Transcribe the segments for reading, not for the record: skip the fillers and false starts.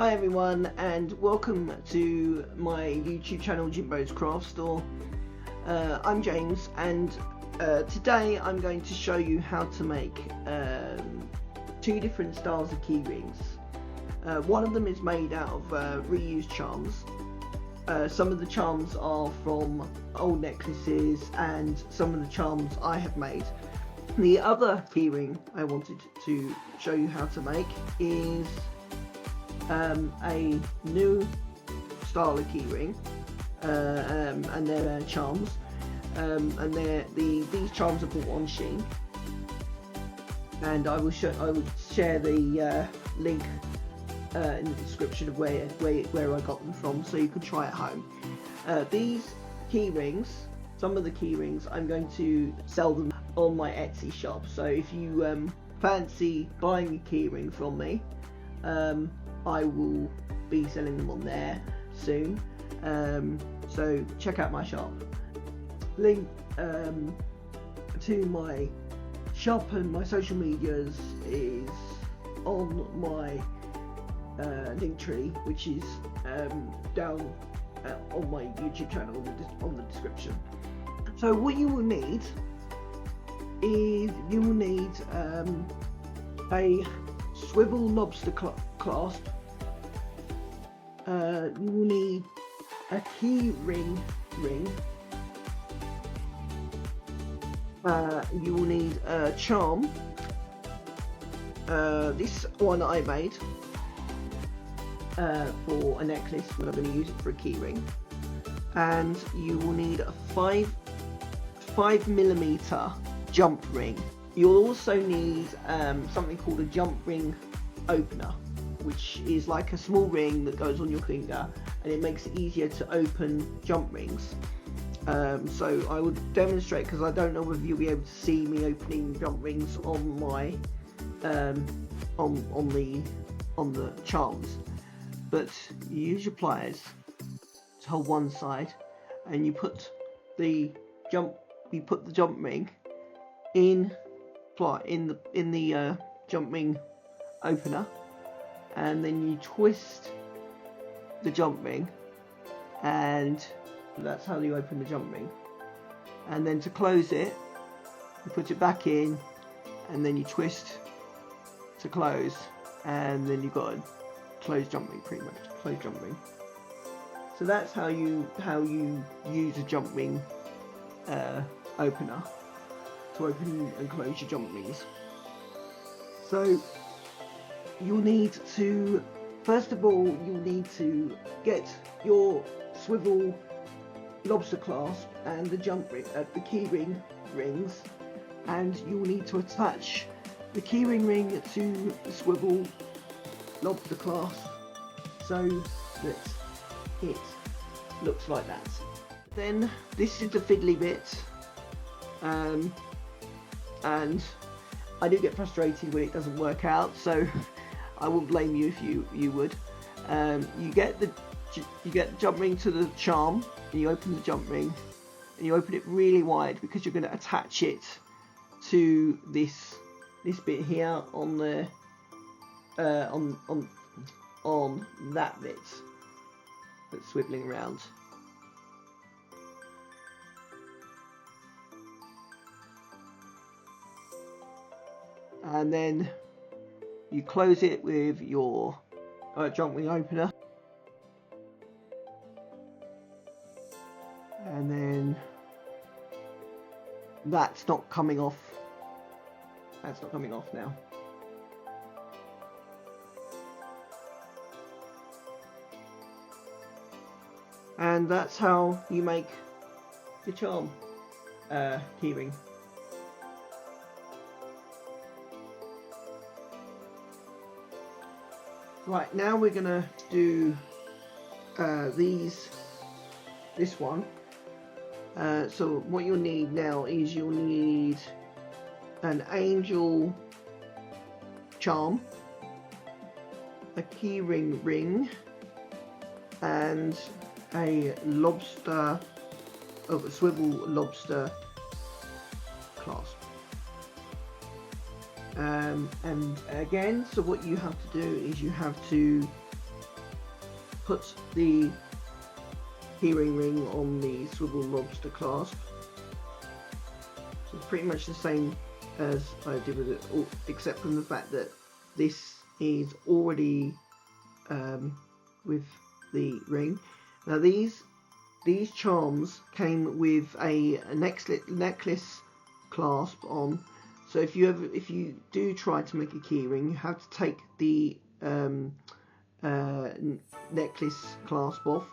Hi everyone, and welcome to my YouTube channel, Jimbo's Craft Store. I'm James, and today I'm going to show you how to make two different styles of key rings. One of them is made out of reused charms. Some of the charms are from old necklaces, and some of the charms I have made. The other key ring I wanted to show you how to make is a new style of key ring, and they're charms, and these charms are bought on Shein, and I will share the link in the description of where I got them from, so you can try at home. These key rings, some of the key rings, I'm going to sell them on my Etsy shop. So if you fancy buying a key ring from me, I will be selling them on there soon. So check out my shop. Link to my shop and my social medias is on my link tree, which is down on my YouTube channel on the description. So what you will need is a swivel lobster clasp. You will need a key ring. You will need a charm. This one I made for a necklace, but I'm going to use it for a key ring. And you will need a 5mm jump ring. You'll also need something called a jump ring opener, which is like a small ring that goes on your finger, and it makes it easier to open jump rings. So I would demonstrate, because I don't know whether you'll be able to see me opening jump rings on my on the charms. But you use your pliers to hold one side, and you put the jump ring in the jump ring opener, and then you twist the jump ring, and that's how you open the jump ring. And then to close it, you put it back in, and then you twist to close, and then you've got a closed jump ring, pretty much closed jump ring. So that's how you use a jump ring opener to open and close your jump rings. So you'll need to, first of all, you'll need to get your swivel lobster clasp and the jump ring, the key ring rings, and you'll need to attach the key ring to the swivel lobster clasp so that it looks like that. Then this is the fiddly bit, and I do get frustrated when it doesn't work out, so I wouldn't blame you if you would. You get the jump ring to the charm, and you open the jump ring, and you open it really wide, because you're going to attach it to this bit here on the on that bit that's swiveling around. And then you close it with your jump ring opener, and then that's not coming off now. And that's how you make your charm keyring. Right, now we're gonna do this one. So what you'll need now is you'll need an angel charm, a keyring ring, and a swivel lobster clasp. And again, so what you have to do is you have to put the keyring ring on the swivel lobster clasp. So it's pretty much the same as I did with it, except from the fact that this is already with the ring. Now these charms came with a necklace clasp on. So if you do try to make a keyring, you have to take the necklace clasp off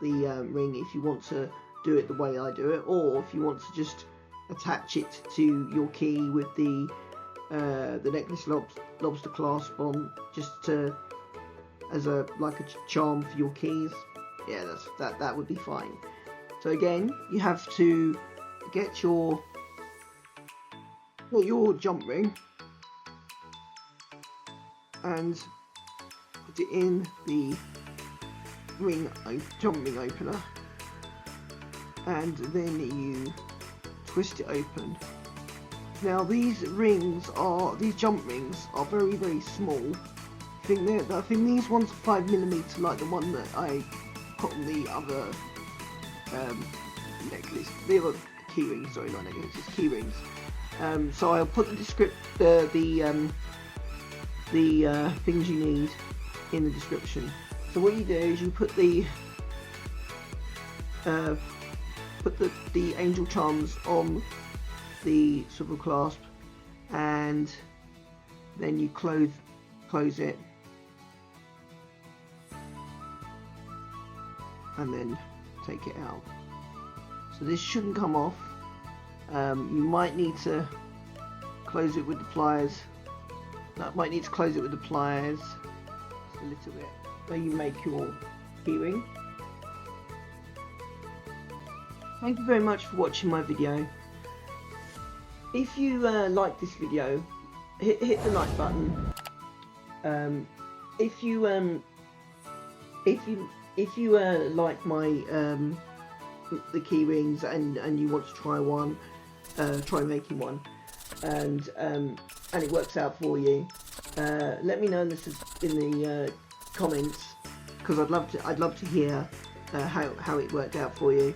the ring if you want to do it the way I do it, or if you want to just attach it to your key with the necklace lobster clasp on, just as a charm for your keys. Yeah, that would be fine. So again, you have to get your jump ring and put it in the jump ring opener, and then you twist it open. Now these jump rings are very, very small. I think these ones are 5mm, like the one that I put on the other necklace, the other keyring. Sorry, not necklace, it's keyrings. So I'll put the things you need in the description. So what you do is you put the angel charms on the swivel clasp, and then you close it, and then take it out. So this shouldn't come off. You might need to close it with the pliers. Just a little bit. So you make your keyring. Thank you very much for watching my video. If you like this video, hit the like button. If you like my the keyrings and you want to try one, try making one, and it works out for you, let me know in the comments, because I'd love to hear how it worked out for you.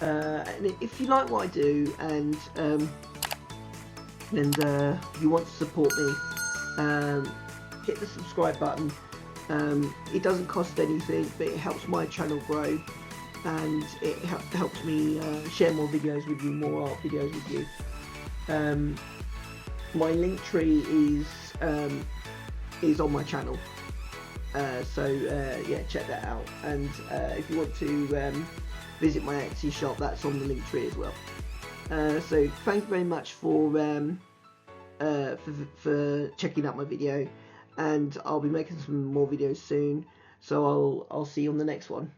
And if you like what I do and you want to support me, hit the subscribe button. It doesn't cost anything, but it helps my channel grow, and it helps me share more videos with you, more art videos with you. My link tree is on my channel, so yeah, check that out. And if you want to visit my Etsy shop, that's on the link tree as well. So thank you very much for checking out my video, and I'll be making some more videos soon, so I'll see you on the next one.